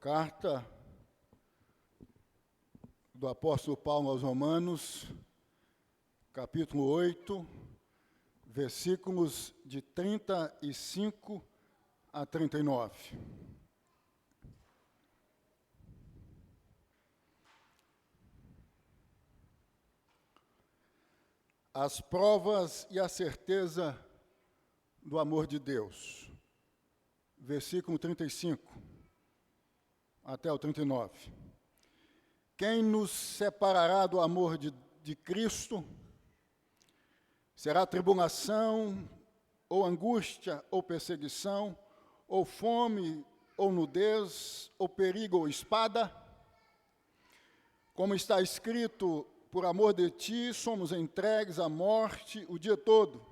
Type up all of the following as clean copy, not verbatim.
Carta do apóstolo Paulo aos Romanos, capítulo 8, versículos de 35 a 39. As provas e a certeza do amor de Deus. Versículo 35 até o 39. Quem nos separará do amor de Cristo? Será tribulação, ou angústia, ou perseguição, ou fome, ou nudez, ou perigo, ou espada? Como está escrito, por amor de ti, somos entregues à morte o dia todo.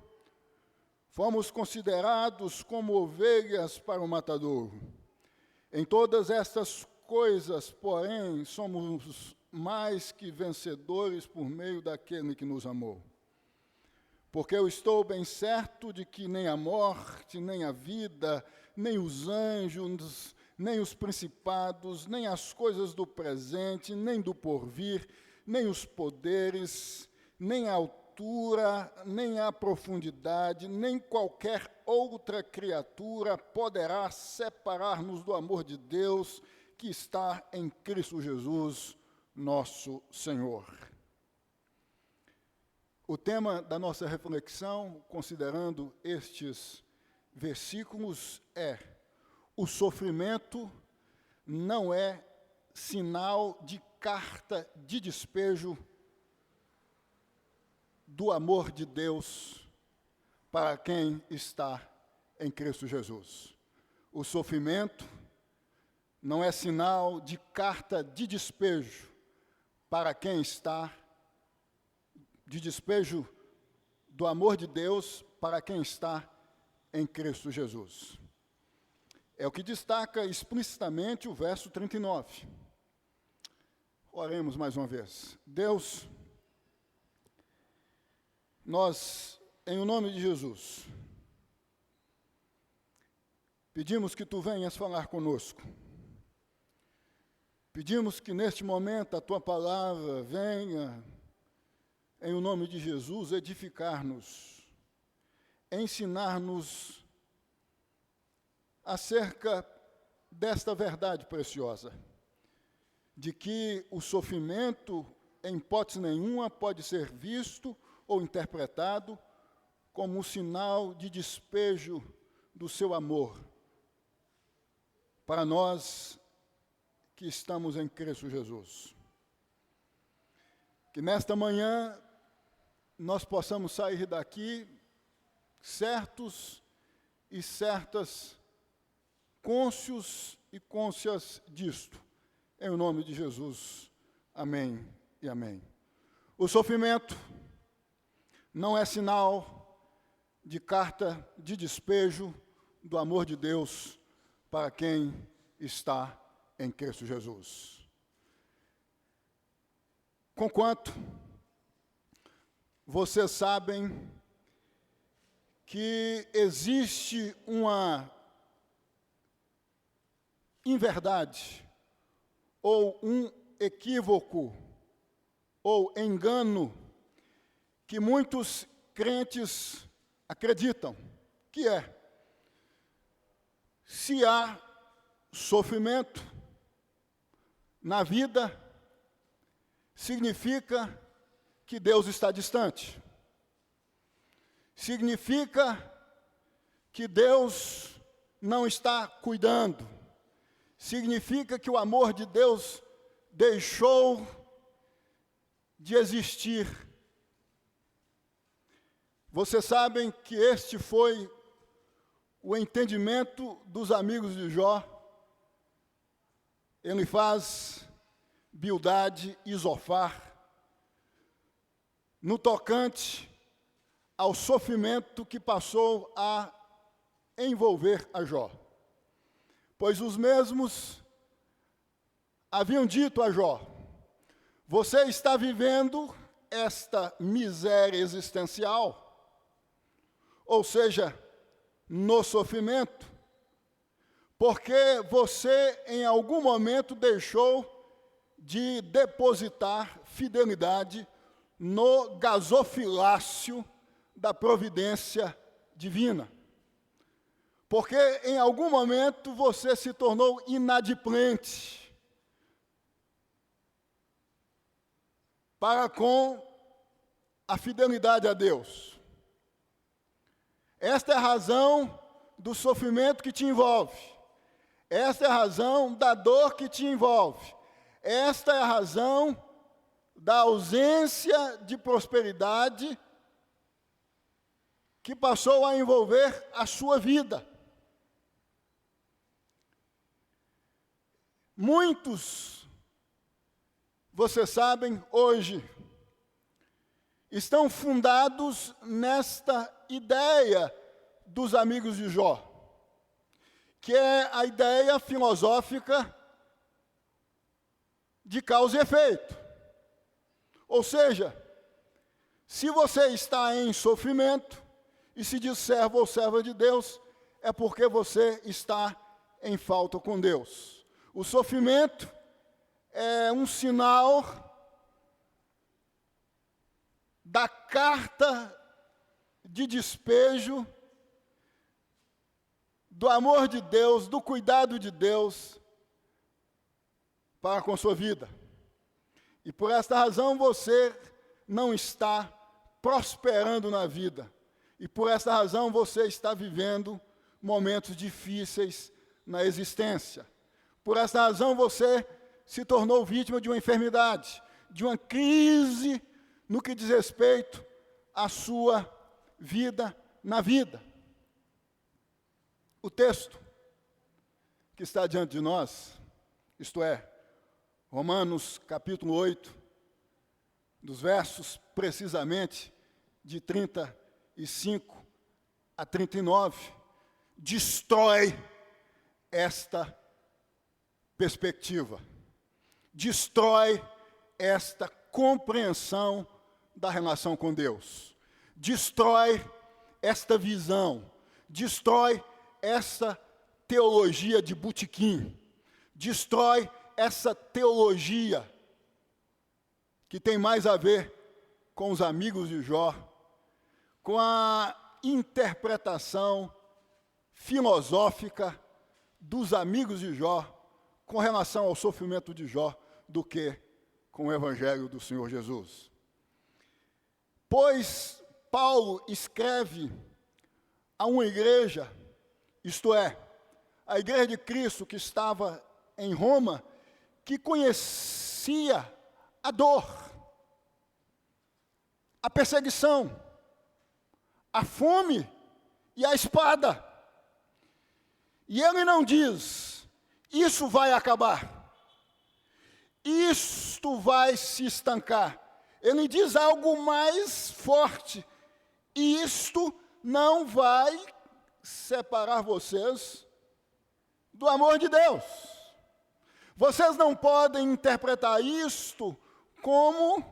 Fomos considerados como ovelhas para o matadouro. Em todas estas coisas, porém, somos mais que vencedores por meio daquele que nos amou. Porque eu estou bem certo de que nem a morte, nem a vida, nem os anjos, nem os principados, nem as coisas do presente, nem do porvir, nem os poderes, nem a altura, nem a profundidade, nem qualquer outra criatura poderá separar-nos do amor de Deus que está em Cristo Jesus, nosso Senhor. O tema da nossa reflexão, considerando estes versículos, é: o sofrimento não é sinal de carta de despejo do amor de Deus para quem está em Cristo Jesus. O sofrimento não é sinal de carta de despejo para quem está, de despejo do amor de Deus para quem está em Cristo Jesus. É o que destaca explicitamente o verso 39. Oremos mais uma vez. Deus, nós, em o nome de Jesus, pedimos que Tu venhas falar conosco. Pedimos que neste momento a Tua palavra venha, em o nome de Jesus, edificar-nos, ensinar-nos acerca desta verdade preciosa, de que o sofrimento, em hipótese nenhuma, pode ser visto ou interpretado como um sinal de despejo do Seu amor para nós que estamos em Cristo Jesus. Que nesta manhã nós possamos sair daqui certos e certas, cônscios e cônscias disto. Em nome de Jesus. Amém e amém. O sofrimento não é sinal de carta de despejo do amor de Deus para quem está em Cristo Jesus. Conquanto vocês sabem que existe uma inverdade, ou um equívoco, ou engano, que muitos crentes acreditam, que é: se há sofrimento na vida, significa que Deus está distante. Significa que Deus não está cuidando. Significa que o amor de Deus deixou de existir. Vocês sabem que este foi o entendimento dos amigos de Jó, Elifaz, Bildade e Zofar, no tocante ao sofrimento que passou a envolver a Jó. Pois os mesmos haviam dito a Jó: você está vivendo esta miséria existencial, ou seja, no sofrimento, porque você em algum momento deixou de depositar fidelidade no gasofilácio da providência divina. Porque em algum momento você se tornou inadimplente para com a fidelidade a Deus. Esta é a razão do sofrimento que te envolve. Esta é a razão da dor que te envolve. Esta é a razão da ausência de prosperidade que passou a envolver a sua vida. Muitos, vocês sabem, hoje, estão fundados nesta ideia dos amigos de Jó, que é a ideia filosófica de causa e efeito. Ou seja, se você está em sofrimento e se diz servo ou serva de Deus, é porque você está em falta com Deus. O sofrimento é um sinal da carta de despejo do amor de Deus, do cuidado de Deus para com sua vida. E por esta razão você não está prosperando na vida. E por esta razão você está vivendo momentos difíceis na existência. Por esta razão você se tornou vítima de uma enfermidade, de uma crise no que diz respeito à sua vida na vida. O texto que está diante de nós, isto é, Romanos capítulo 8, dos versos precisamente de 35 a 39, destrói esta perspectiva, destrói esta compreensão da relação com Deus, destrói esta visão, destrói essa teologia de botequim, destrói essa teologia que tem mais a ver com os amigos de Jó, com a interpretação filosófica dos amigos de Jó com relação ao sofrimento de Jó, do que com o Evangelho do Senhor Jesus. Pois Paulo escreve a uma igreja, isto é, a igreja de Cristo que estava em Roma, que conhecia a dor, a perseguição, a fome e a espada. E ele não diz, isso vai acabar, isto vai se estancar. Ele diz algo mais forte, isto não vai separar vocês do amor de Deus. Vocês não podem interpretar isto como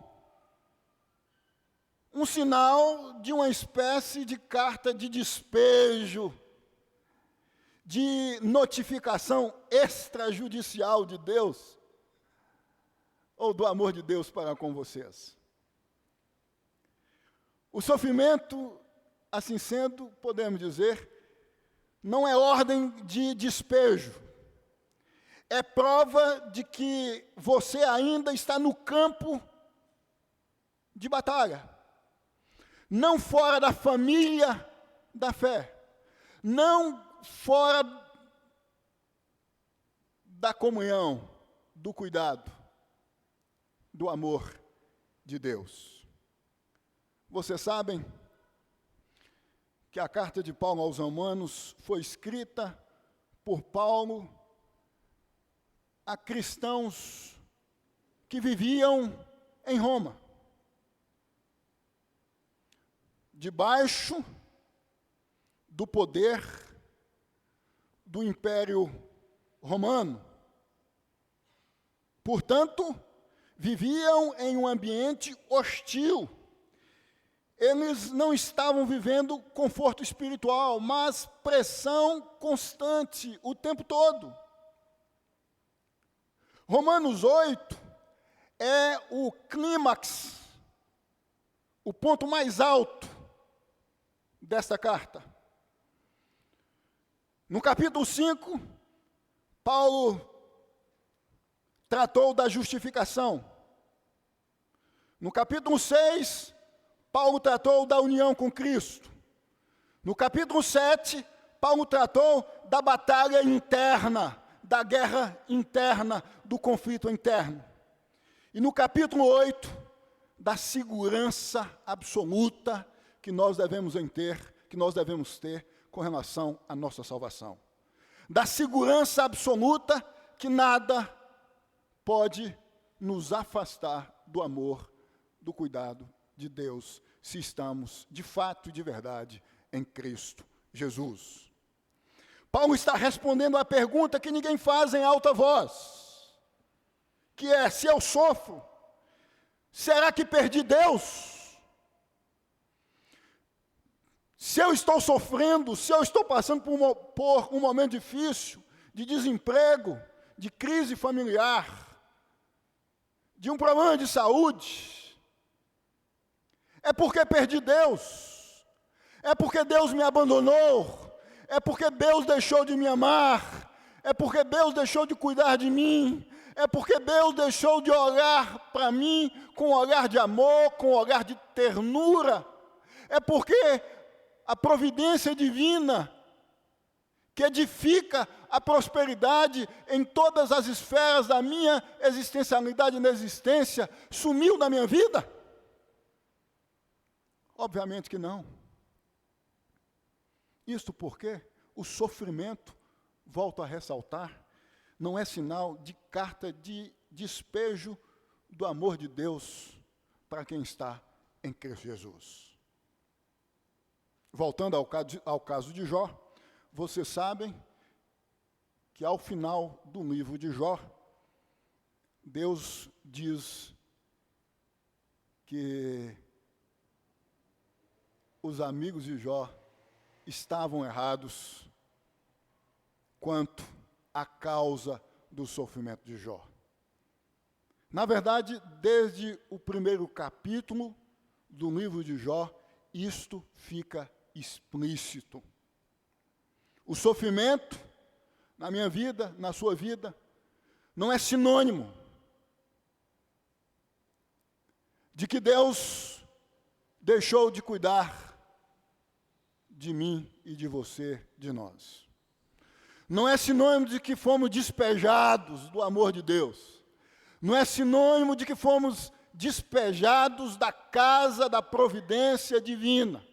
um sinal de uma espécie de carta de despejo, de notificação extrajudicial de Deus, ou do amor de Deus para com vocês. O sofrimento, assim sendo, podemos dizer, não é ordem de despejo. É prova de que você ainda está no campo de batalha. Não fora da família da fé. Não fora da comunhão, do cuidado, do amor de Deus. Vocês sabem que a carta de Paulo aos Romanos foi escrita por Paulo a cristãos que viviam em Roma, debaixo do poder do Império Romano. Portanto, viviam em um ambiente hostil, eles não estavam vivendo conforto espiritual, mas pressão constante o tempo todo. Romanos 8 é o clímax, o ponto mais alto desta carta. No capítulo 5, Paulo tratou da justificação. No capítulo 6, Paulo tratou da união com Cristo. No capítulo 7, Paulo tratou da batalha interna, da guerra interna, do conflito interno. E no capítulo 8, da segurança absoluta que nós devemos ter com relação à nossa salvação. Da segurança absoluta que nada pode nos afastar do amor, do cuidado de Deus, se estamos de fato e de verdade em Cristo Jesus. Paulo está respondendo à pergunta que ninguém faz em alta voz, que é: se eu sofro, será que perdi Deus? Se eu estou sofrendo, se eu estou passando por um momento difícil, de desemprego, de crise familiar, de um problema de saúde, é porque perdi Deus, é porque Deus me abandonou, é porque Deus deixou de me amar, é porque Deus deixou de cuidar de mim, é porque Deus deixou de olhar para mim com um olhar de amor, com um olhar de ternura, é porque a providência divina, que edifica a prosperidade em todas as esferas da minha existencialidade e inexistência, sumiu da minha vida? Obviamente que não. Isto porque o sofrimento, volto a ressaltar, não é sinal de carta de despejo do amor de Deus para quem está em Cristo Jesus. Voltando ao caso de Jó, vocês sabem que ao final do livro de Jó, Deus diz que os amigos de Jó estavam errados quanto à causa do sofrimento de Jó. Na verdade, desde o primeiro capítulo do livro de Jó, isto fica explícito. O sofrimento, na minha vida, na sua vida, não é sinônimo de que Deus deixou de cuidar de mim e de você, de nós. Não é sinônimo de que fomos despejados do amor de Deus. Não é sinônimo de que fomos despejados da casa da providência divina.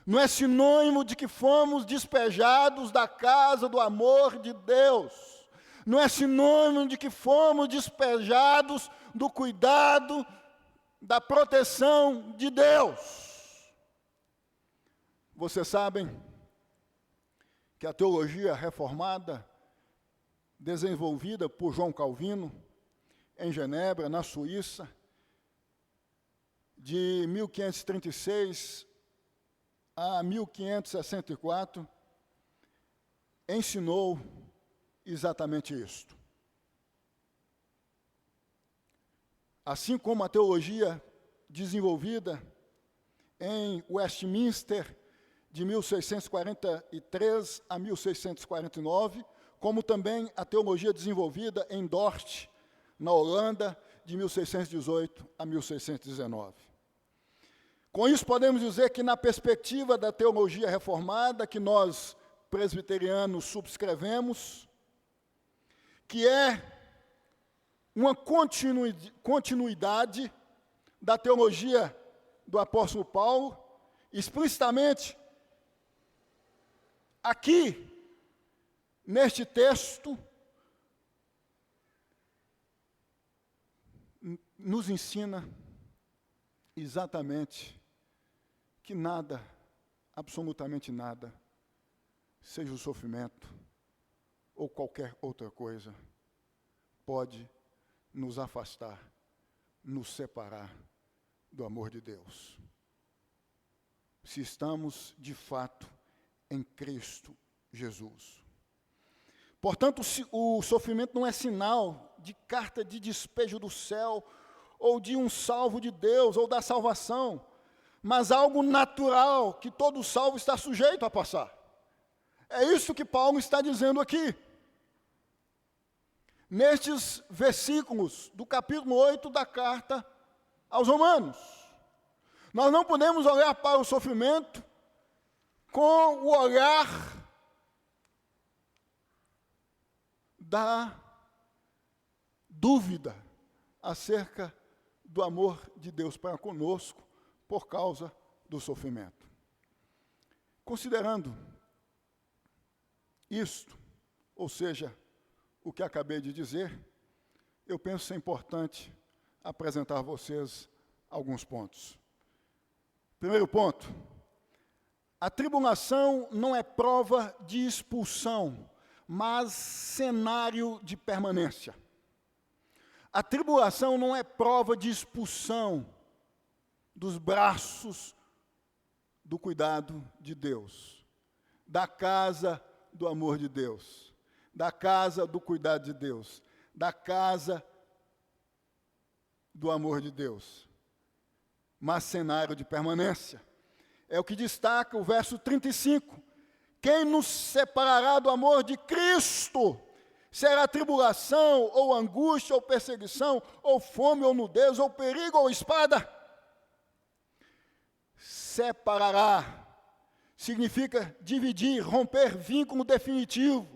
Não é sinônimo de que fomos despejados da casa do amor de Deus. Não é sinônimo de que fomos despejados do cuidado, da proteção de Deus. Vocês sabem que a teologia reformada, desenvolvida por João Calvino, em Genebra, na Suíça, de 1536 a 1564, ensinou exatamente isto. Assim como a teologia desenvolvida em Westminster, de 1643 a 1649, como também a teologia desenvolvida em Dort, na Holanda, de 1618 a 1619. Com isso, podemos dizer que, na perspectiva da teologia reformada, que nós, presbiterianos, subscrevemos, que é uma continuidade da teologia do apóstolo Paulo, explicitamente, aqui, neste texto, nos ensina exatamente que nada, absolutamente nada, seja o sofrimento ou qualquer outra coisa, pode nos afastar, nos separar do amor de Deus. se estamos, de fato, em Cristo Jesus. Portanto, o sofrimento não é sinal de carta de despejo do céu, ou de um salvo de Deus, ou da salvação, mas algo natural que todo salvo está sujeito a passar. É isso que Paulo está dizendo aqui. Nestes versículos do capítulo 8 da carta aos Romanos. Nós não podemos olhar para o sofrimento com o olhar da dúvida acerca do amor de Deus para conosco por causa do sofrimento. Considerando isto, ou seja, o que acabei de dizer, eu penso ser importante apresentar a vocês alguns pontos. Primeiro ponto, a tribulação não é prova de expulsão, mas cenário de permanência. A tribulação não é prova de expulsão dos braços do cuidado de Deus, da casa do amor de Deus, da casa do cuidado de Deus, da casa do amor de Deus, mas cenário de permanência. É o que destaca o verso 35. Quem nos separará do amor de Cristo? Será tribulação, ou angústia, ou perseguição, ou fome, ou nudez, ou perigo, ou espada? Separará significa dividir, romper vínculo definitivo.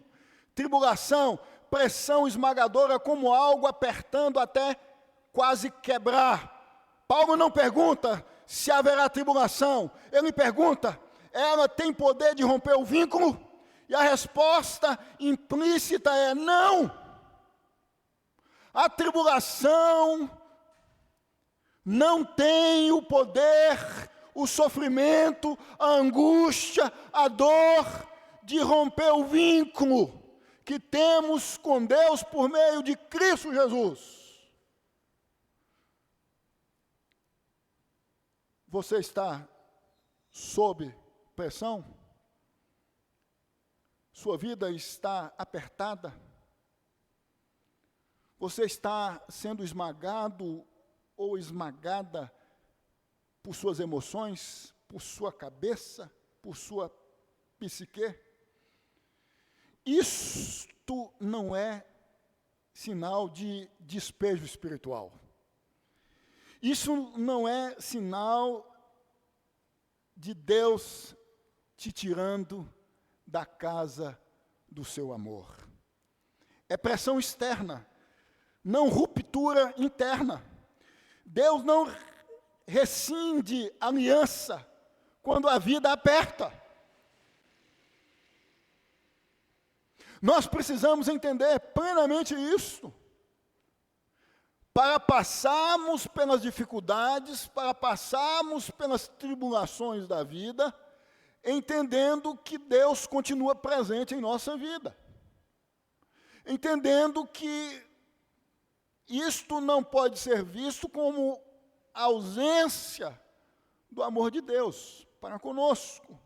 Tribulação, pressão esmagadora como algo apertando até quase quebrar. Paulo não pergunta se haverá tribulação, ele pergunta, ela tem poder de romper o vínculo? E a resposta implícita é não. A tribulação não tem o poder, o sofrimento, a angústia, a dor de romper o vínculo que temos com Deus por meio de Cristo Jesus. Você está sob pressão? Sua vida está apertada? Você está sendo esmagado ou esmagada por suas emoções, por sua cabeça, por sua psique? Isto não é sinal de despejo espiritual. Isso não é sinal de Deus te tirando da casa do seu amor. É pressão externa, não ruptura interna. Deus não rescinde aliança quando a vida aperta. Nós precisamos entender plenamente isso. Para passarmos pelas dificuldades, para passarmos pelas tribulações da vida, entendendo que Deus continua presente em nossa vida. Entendendo que isto não pode ser visto como ausência do amor de Deus para conosco.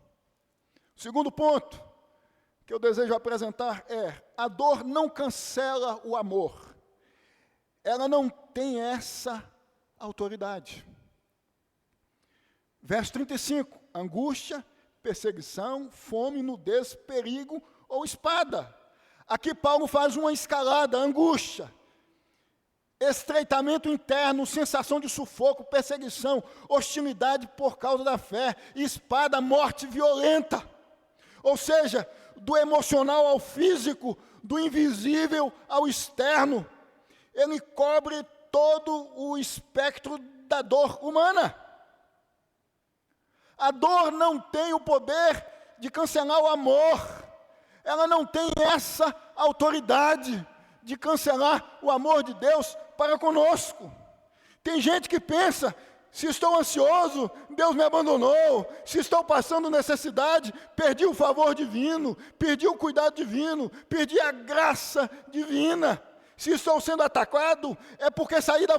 Segundo ponto que eu desejo apresentar é: a dor não cancela o amor. Ela não tem essa autoridade. Verso 35, angústia, perseguição, fome, nudez, perigo ou espada. Aqui Paulo faz uma escalada: angústia, estreitamento interno, sensação de sufoco, perseguição, hostilidade por causa da fé, espada, morte violenta. Ou seja, do emocional ao físico, do invisível ao externo. Ele cobre todo o espectro da dor humana. A dor não tem o poder de cancelar o amor. Ela não tem essa autoridade de cancelar o amor de Deus para conosco. Tem gente que pensa: se estou ansioso, Deus me abandonou. Se estou passando necessidade, perdi o favor divino, perdi o cuidado divino, perdi a graça divina. Se estou sendo atacado, é porque saí da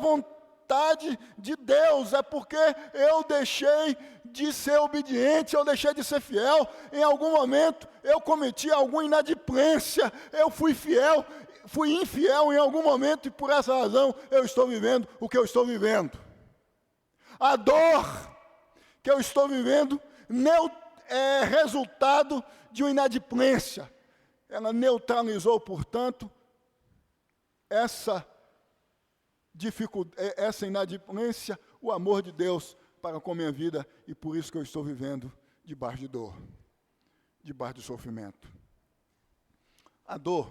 vontade de Deus, é porque eu deixei de ser obediente, eu deixei de ser fiel, em algum momento eu cometi alguma inadimplência, eu fui infiel em algum momento, e por essa razão eu estou vivendo o que eu estou vivendo. A dor que eu estou vivendo é resultado de uma inadimplência. Ela neutralizou, portanto, essa inadimplência, o amor de Deus para com a minha vida, e por isso que eu estou vivendo debaixo de dor, debaixo de sofrimento. A dor,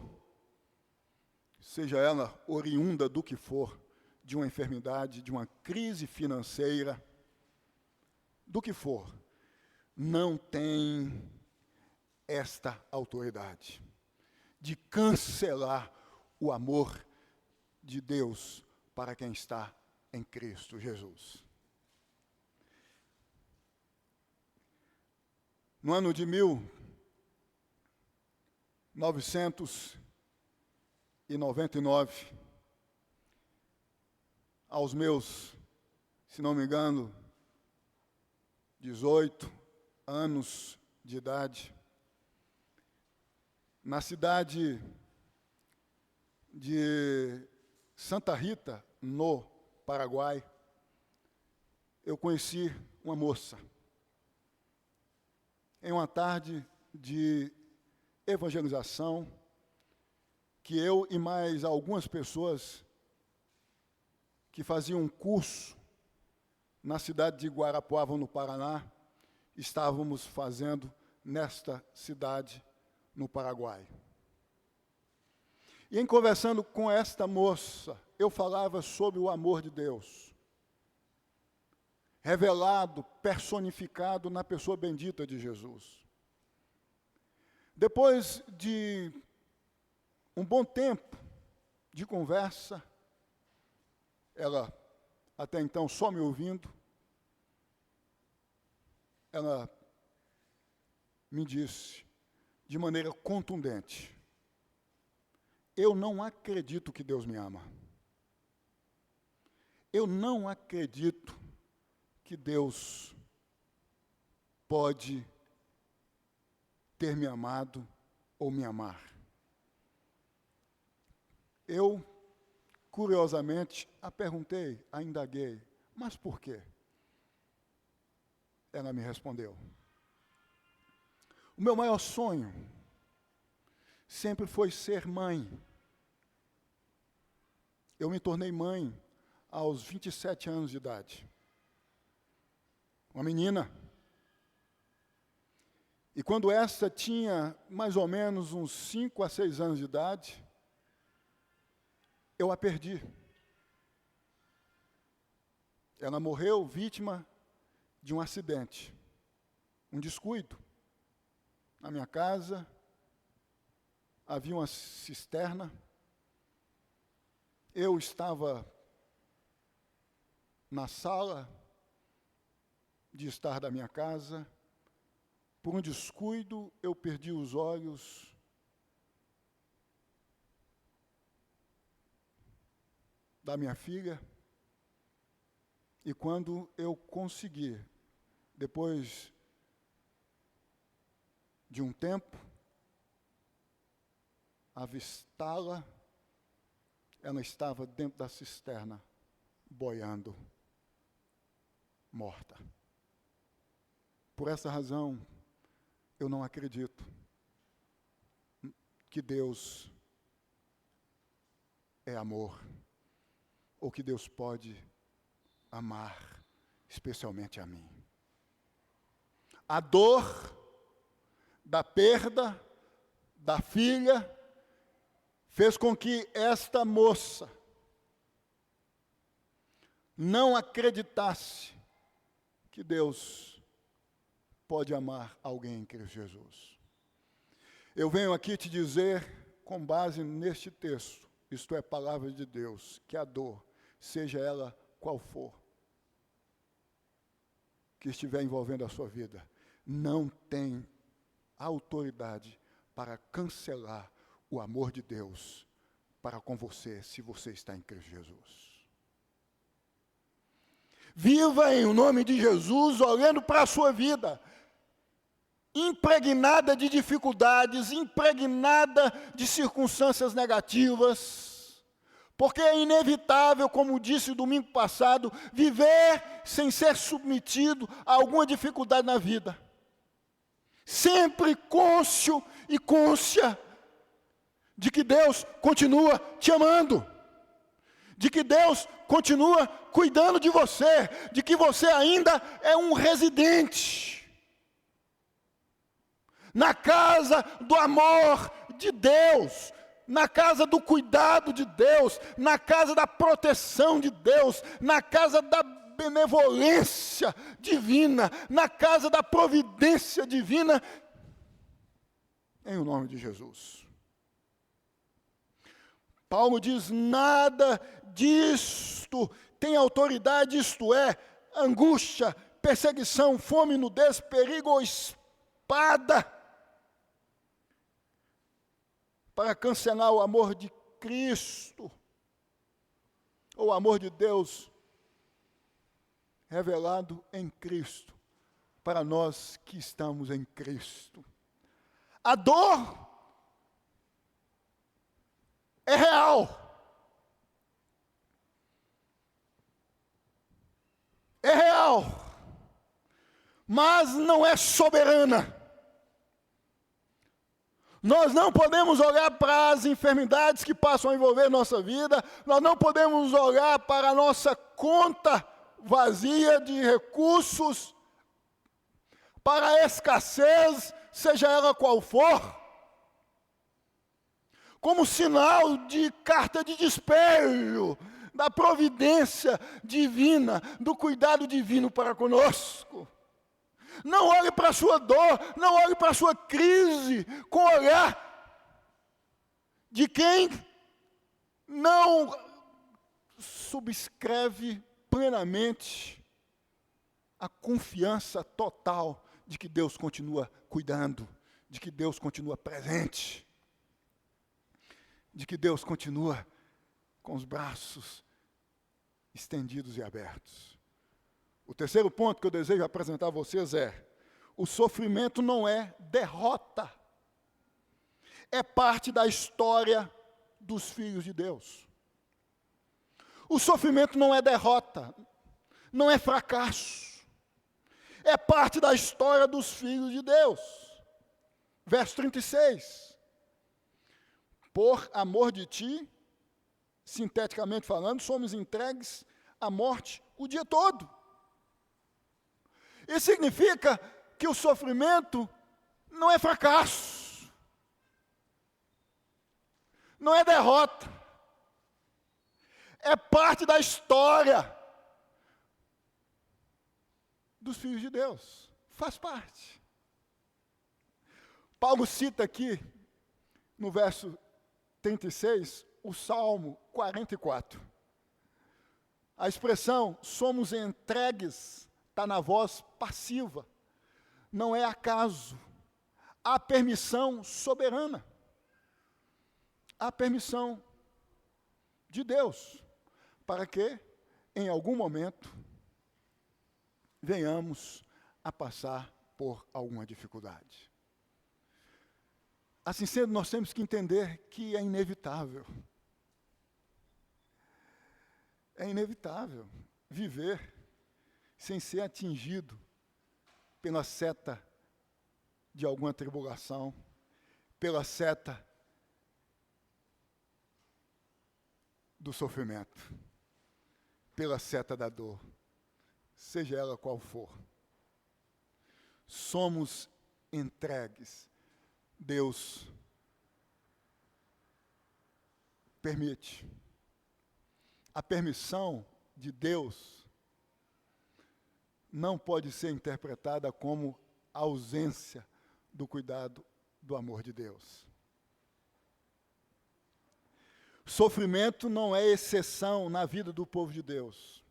seja ela oriunda do que for, de uma enfermidade, de uma crise financeira, do que for, não tem esta autoridade de cancelar o amor de Deus para quem está em Cristo Jesus. No ano de 1999, aos meus, se não me engano, 18 anos de idade, na cidade de Santa Rita, no Paraguai, eu conheci uma moça. Em uma tarde de evangelização, que eu e mais algumas pessoas que faziam um curso na cidade de Guarapuava, no Paraná, estávamos fazendo nesta cidade, no Paraguai. E em conversando com esta moça, eu falava sobre o amor de Deus, revelado, personificado na pessoa bendita de Jesus. Depois de um bom tempo de conversa, ela até então só me ouvindo, ela me disse de maneira contundente: eu não acredito que Deus me ama. Eu não acredito que Deus pode ter me amado ou me amar. Eu, curiosamente, a perguntei, a indaguei, mas por quê? Ela me respondeu: o meu maior sonho sempre foi ser mãe. Eu me tornei mãe aos 27 anos de idade. Uma menina. E quando esta tinha mais ou menos uns 5 a 6 anos de idade, eu a perdi. Ela morreu vítima de um acidente, um descuido. Na minha casa havia uma cisterna. Eu estava na sala de estar da minha casa. Por um descuido, eu perdi os olhos da minha filha. E quando eu consegui, depois de um tempo, avistá-la, ela estava dentro da cisterna, boiando, morta. Por essa razão, eu não acredito que Deus é amor, ou que Deus pode amar, especialmente a mim. A dor da perda da filha fez com que esta moça não acreditasse que Deus pode amar alguém em Cristo Jesus. Eu venho aqui te dizer, com base neste texto, isto é, palavra de Deus, que a dor, seja ela qual for, que estiver envolvendo a sua vida, não tem autoridade para cancelar o amor de Deus para com você, se você está em Cristo Jesus. Viva em nome de Jesus, olhando para a sua vida, impregnada de dificuldades, impregnada de circunstâncias negativas, porque é inevitável, como disse domingo passado, viver sem ser submetido a alguma dificuldade na vida. Sempre cônscio e cônscia de que Deus continua te amando, de que Deus continua cuidando de você, de que você ainda é um residente na casa do amor de Deus, na casa do cuidado de Deus, na casa da proteção de Deus, na casa da benevolência divina, na casa da providência divina, em nome de Jesus. Paulo diz: nada disto tem autoridade, isto é, angústia, perseguição, fome, nudez, perigo ou espada, para cancelar o amor de Cristo, ou o amor de Deus, revelado em Cristo, para nós que estamos em Cristo. A dor é real. É real. Mas não é soberana. Nós não podemos olhar para as enfermidades que passam a envolver nossa vida, nós não podemos olhar para a nossa conta vazia de recursos, para a escassez, seja ela qual for, como sinal de carta de despejo da providência divina, do cuidado divino para conosco. Não olhe para a sua dor, não olhe para a sua crise com o olhar de quem não subscreve plenamente a confiança total de que Deus continua cuidando, de que Deus continua presente, de que Deus continua com os braços estendidos e abertos. O terceiro ponto que eu desejo apresentar a vocês é: o sofrimento não é derrota, é parte da história dos filhos de Deus. O sofrimento não é derrota, não é fracasso, é parte da história dos filhos de Deus. Verso 36. Por amor de ti, sinteticamente falando, somos entregues à morte o dia todo. Isso significa que o sofrimento não é fracasso, não é derrota, é parte da história dos filhos de Deus, faz parte. Paulo cita aqui, no verso 36, o Salmo 44. A expressão somos entregues está na voz passiva, não é acaso, há permissão soberana, há permissão de Deus, para que, em algum momento, venhamos a passar por alguma dificuldade. Assim sendo, nós temos que entender que é inevitável. É inevitável viver sem ser atingido pela seta de alguma tribulação, pela seta do sofrimento, pela seta da dor, seja ela qual for. Somos entregues. Deus permite. A permissão de Deus não pode ser interpretada como ausência do cuidado do amor de Deus. Sofrimento não é exceção na vida do povo de Deus.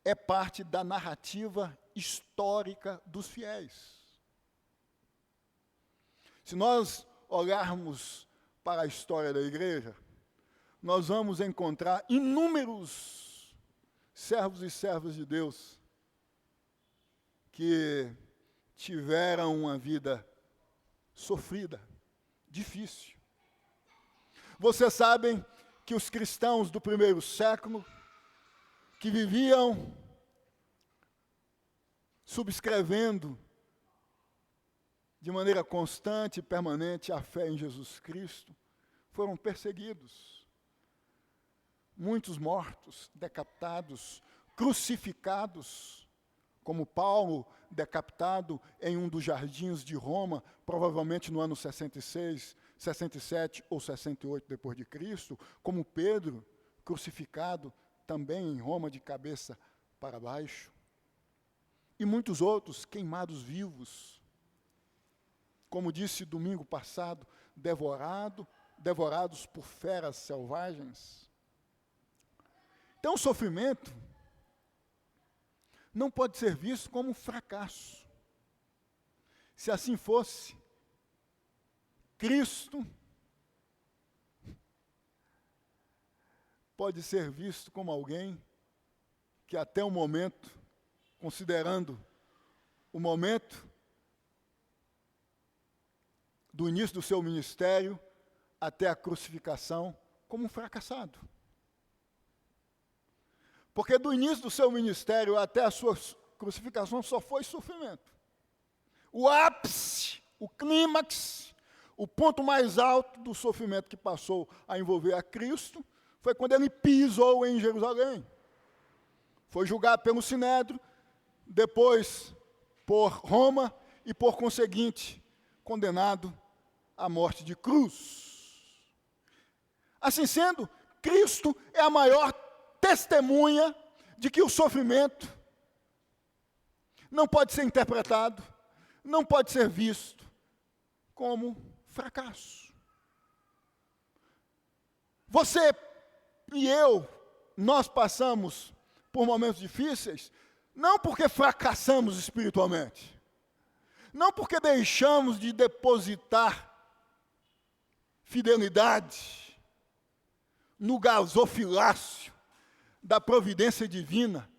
É parte da narrativa histórica dos fiéis. Se nós olharmos para a história da igreja, nós vamos encontrar inúmeros servos e servas de Deus que tiveram uma vida sofrida, difícil. Vocês sabem que os cristãos do primeiro século, que viviam subscrevendo de maneira constante e permanente a fé em Jesus Cristo, foram perseguidos. Muitos mortos, decapitados, crucificados, como Paulo, decapitado em um dos jardins de Roma, provavelmente no ano 66, 67 ou 68 depois de Cristo, como Pedro, crucificado também em Roma de cabeça para baixo. E muitos outros queimados vivos, como disse domingo passado, devorados por feras selvagens. Então, o sofrimento não pode ser visto como um fracasso. Se assim fosse, Cristo pode ser visto como alguém que até o momento, considerando o momento do início do seu ministério até a crucificação, como um fracassado. Porque do início do seu ministério até a sua crucificação só foi sofrimento. O ápice, o clímax, o ponto mais alto do sofrimento que passou a envolver a Cristo foi quando ele pisou em Jerusalém. Foi julgado pelo Sinédrio, depois por Roma e, por conseguinte, condenado à morte de cruz. Assim sendo, Cristo é a maior testemunha de que o sofrimento não pode ser interpretado, não pode ser visto como fracasso. Você e eu, nós passamos por momentos difíceis, não porque fracassamos espiritualmente, não porque deixamos de depositar fidelidade no gasofilácio da providência divina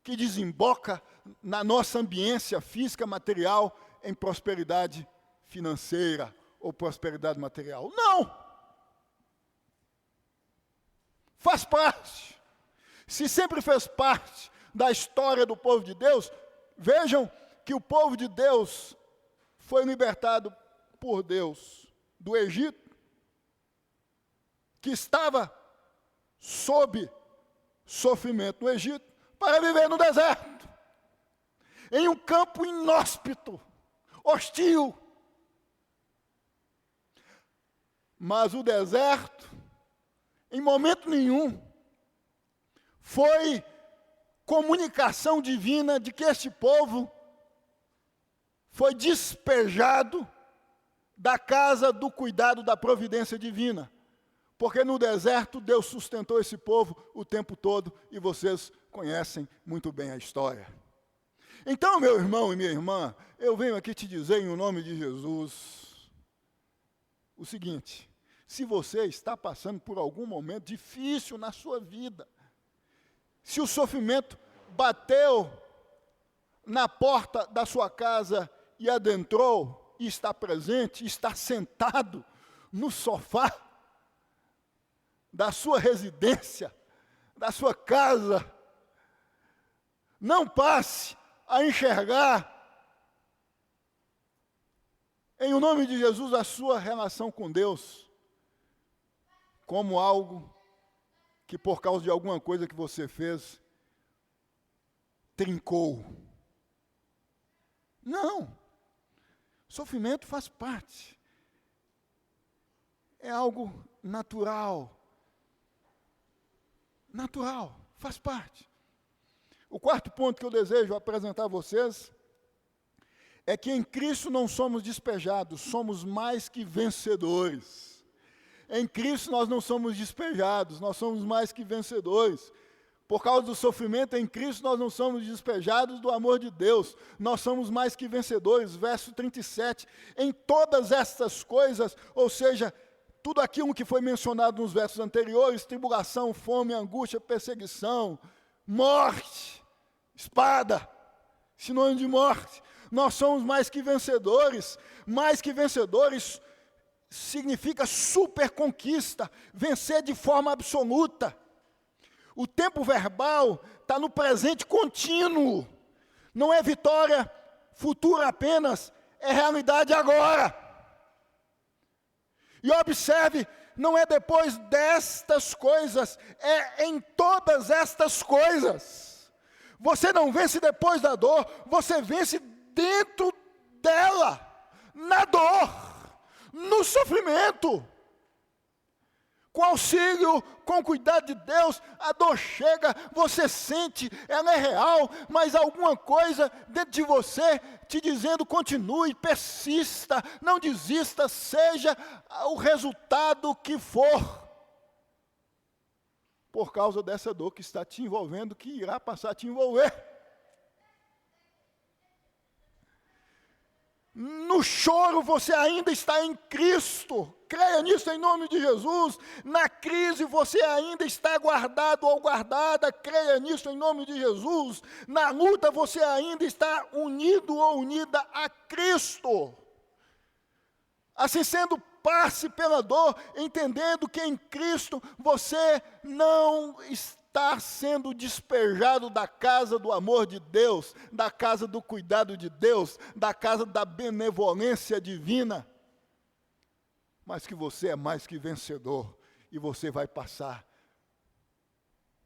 que desemboca na nossa ambiência física, material, em prosperidade financeira ou prosperidade material. Não! Faz parte. Se sempre fez parte da história do povo de Deus, vejam que o povo de Deus foi libertado por Deus do Egito, que estava sob sofrimento no Egito, para viver no deserto, em um campo inóspito, hostil. Mas o deserto, em momento nenhum, foi comunicação divina de que este povo foi despejado da casa do cuidado da providência divina. Porque no deserto Deus sustentou esse povo o tempo todo e vocês conhecem muito bem a história. Então, meu irmão e minha irmã, eu venho aqui te dizer em nome de Jesus o seguinte: se você está passando por algum momento difícil na sua vida, se o sofrimento bateu na porta da sua casa e adentrou, e está presente, está sentado no sofá da sua residência, da sua casa, não passe a enxergar, em o nome de Jesus, a sua relação com Deus como algo que, por causa de alguma coisa que você fez, trincou. Não. Sofrimento faz parte. É algo natural. Natural, faz parte. O quarto ponto que eu desejo apresentar a vocês é que em Cristo não somos despejados, somos mais que vencedores. Em Cristo nós não somos despejados, nós somos mais que vencedores. Por causa do sofrimento em Cristo nós não somos despejados do amor de Deus, nós somos mais que vencedores. Verso 37, em todas estas coisas, ou seja, tudo aquilo que foi mencionado nos versos anteriores, tribulação, fome, angústia, perseguição, morte, espada, sinônimo de morte. Nós somos mais que vencedores. Mais que vencedores significa super conquista, vencer de forma absoluta. O tempo verbal está no presente contínuo. Não é vitória futura apenas, é realidade agora. E observe, não é depois destas coisas, é em todas estas coisas. Você não vence depois da dor, você vence dentro dela, na dor, no sofrimento. Com auxílio, com cuidado de Deus, a dor chega, você sente, ela é real, mas alguma coisa dentro de você te dizendo: continue, persista, não desista, seja o resultado que for. Por causa dessa dor que está te envolvendo, que irá passar a te envolver. No choro você ainda está em Cristo, creia nisso em nome de Jesus. Na crise você ainda está guardado ou guardada, creia nisso em nome de Jesus. Na luta você ainda está unido ou unida a Cristo. Assim sendo, passe pela dor, entendendo que em Cristo você não está sendo despejado da casa do amor de Deus, da casa do cuidado de Deus, da casa da benevolência divina, mas que você é mais que vencedor, e você vai passar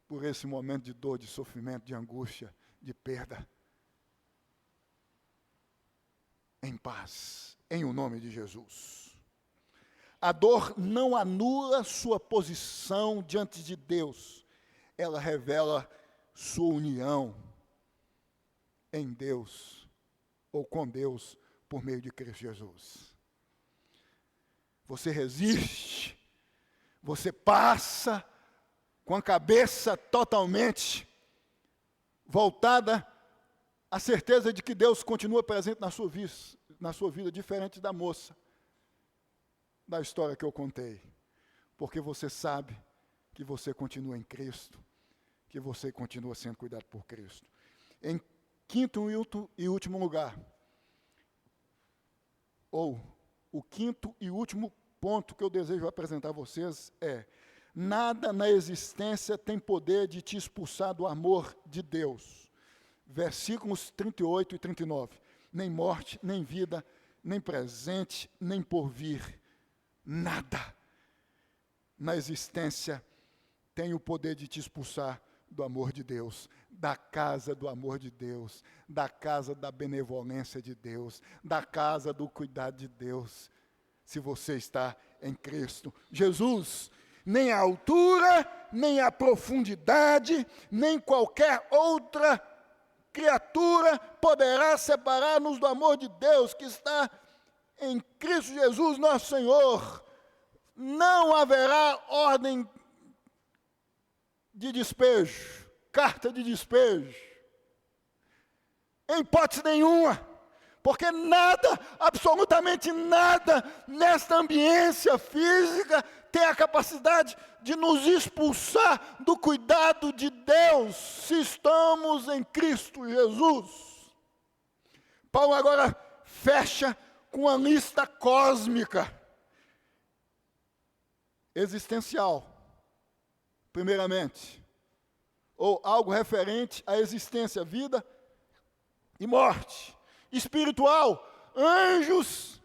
por esse momento de dor, de sofrimento, de angústia, de perda, em paz, em o nome de Jesus. A dor não anula sua posição diante de Deus, ela revela sua união em Deus, ou com Deus, por meio de Cristo Jesus. Você resiste, você passa com a cabeça totalmente voltada à certeza de que Deus continua presente na sua vida, diferente da moça, da história que eu contei. Porque você sabe que você continua em Cristo, que você continua sendo cuidado por Cristo. Em quinto e último lugar, ou o quinto e último ponto que eu desejo apresentar a vocês é: nada na existência tem poder de te expulsar do amor de Deus. Versículos 38 e 39. Nem morte, nem vida, nem presente, nem porvir. Nada na existência tem o poder de te expulsar do amor de Deus, da casa do amor de Deus, da casa da benevolência de Deus, da casa do cuidado de Deus, se você está em Cristo Jesus. Nem a altura, nem a profundidade, nem qualquer outra criatura poderá separar-nos do amor de Deus que está em Cristo Jesus, nosso Senhor. Não haverá ordem de despejo, carta de despejo, em hipótese nenhuma, porque nada, absolutamente nada, nesta ambiência física tem a capacidade de nos expulsar do cuidado de Deus, se estamos em Cristo Jesus. Paulo agora fecha com uma lista cósmica, existencial, primeiramente, ou algo referente à existência, vida e morte. Espiritual, anjos,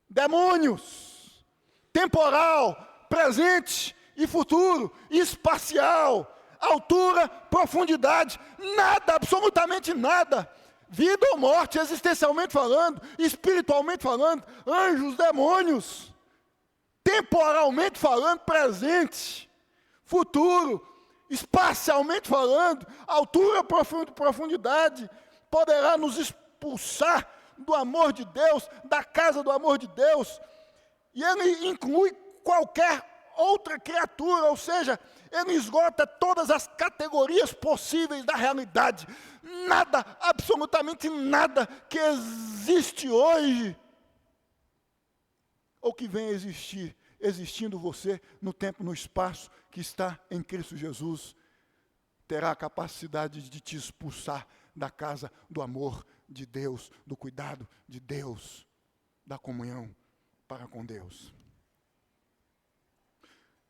demônios. Temporal, presente e futuro. Espacial, altura, profundidade. Nada, absolutamente nada. Vida ou morte, existencialmente falando, espiritualmente falando, anjos, demônios. Temporalmente falando, presente, futuro, espacialmente falando, altura, profundidade, poderá nos expulsar do amor de Deus, da casa do amor de Deus. E ele inclui qualquer outra criatura, ou seja, ele esgota todas as categorias possíveis da realidade. Nada, absolutamente nada que existe hoje, ou que venha a existir, existindo você no tempo, no espaço, que está em Cristo Jesus, terá a capacidade de te expulsar da casa do amor de Deus, do cuidado de Deus, da comunhão para com Deus.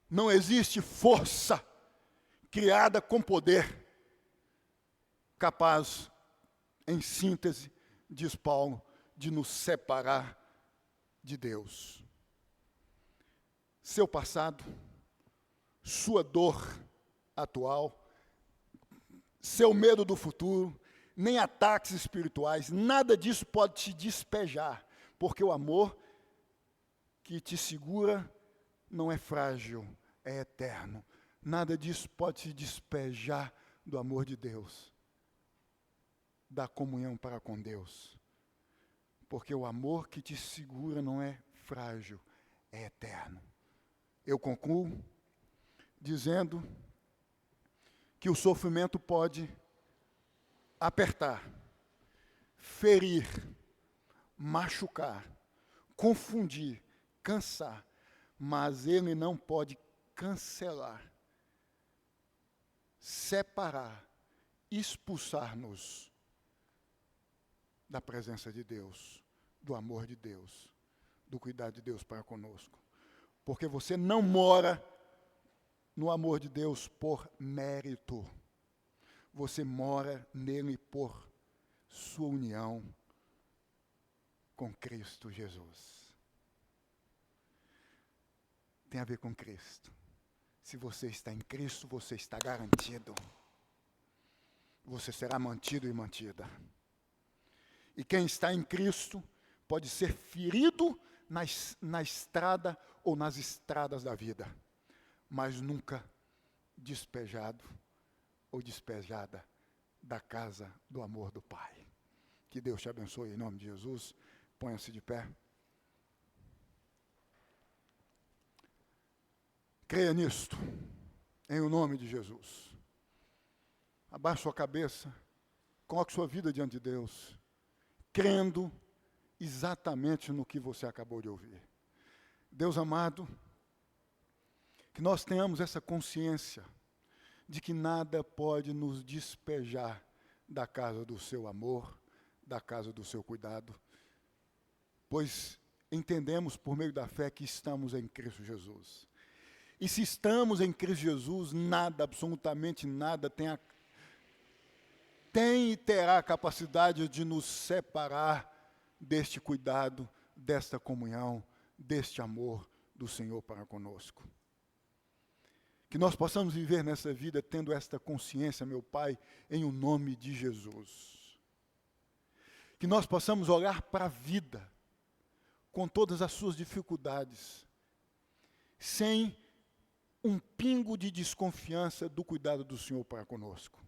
Não existe força criada com poder capaz, em síntese, diz Paulo, de nos separar de Deus. Seu passado, sua dor atual, seu medo do futuro, nem ataques espirituais, nada disso pode te despejar, porque o amor que te segura não é frágil, é eterno. Nada disso pode te despejar do amor de Deus, da comunhão para com Deus, porque o amor que te segura não é frágil, é eterno. Eu concluo dizendo que o sofrimento pode apertar, ferir, machucar, confundir, cansar, mas ele não pode cancelar, separar, expulsar-nos da presença de Deus, do amor de Deus, do cuidado de Deus para conosco. Porque você não mora no amor de Deus por mérito. Você mora nele por sua união com Cristo Jesus. Tem a ver com Cristo. Se você está em Cristo, você está garantido. Você será mantido e mantida. E quem está em Cristo pode ser ferido na estrada ou nas estradas da vida, mas nunca despejado ou despejada da casa do amor do Pai. Que Deus te abençoe em nome de Jesus. Ponha-se de pé. Creia nisto, em o nome de Jesus. Abaixe sua cabeça, coloque sua vida diante de Deus, crendo exatamente no que você acabou de ouvir. Deus amado, que nós tenhamos essa consciência de que nada pode nos despejar da casa do seu amor, da casa do seu cuidado, pois entendemos por meio da fé que estamos em Cristo Jesus. E se estamos em Cristo Jesus, nada, absolutamente nada, tem e terá a capacidade de nos separar deste cuidado, desta comunhão, deste amor do Senhor para conosco. Que nós possamos viver nessa vida tendo esta consciência, meu Pai, em o nome de Jesus. Que nós possamos olhar para a vida, com todas as suas dificuldades, sem um pingo de desconfiança do cuidado do Senhor para conosco.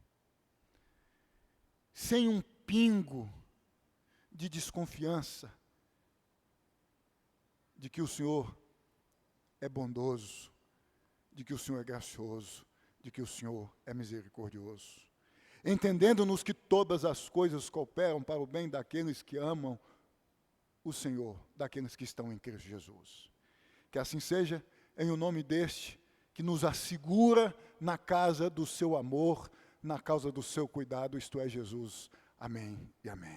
Sem um pingo de desconfiança de que o Senhor é bondoso, de que o Senhor é gracioso, de que o Senhor é misericordioso. Entendendo-nos que todas as coisas cooperam para o bem daqueles que amam o Senhor, daqueles que estão em Cristo Jesus. Que assim seja, em o nome deste, que nos assegura na casa do seu amor, na causa do seu cuidado, isto é Jesus. Amém e amém.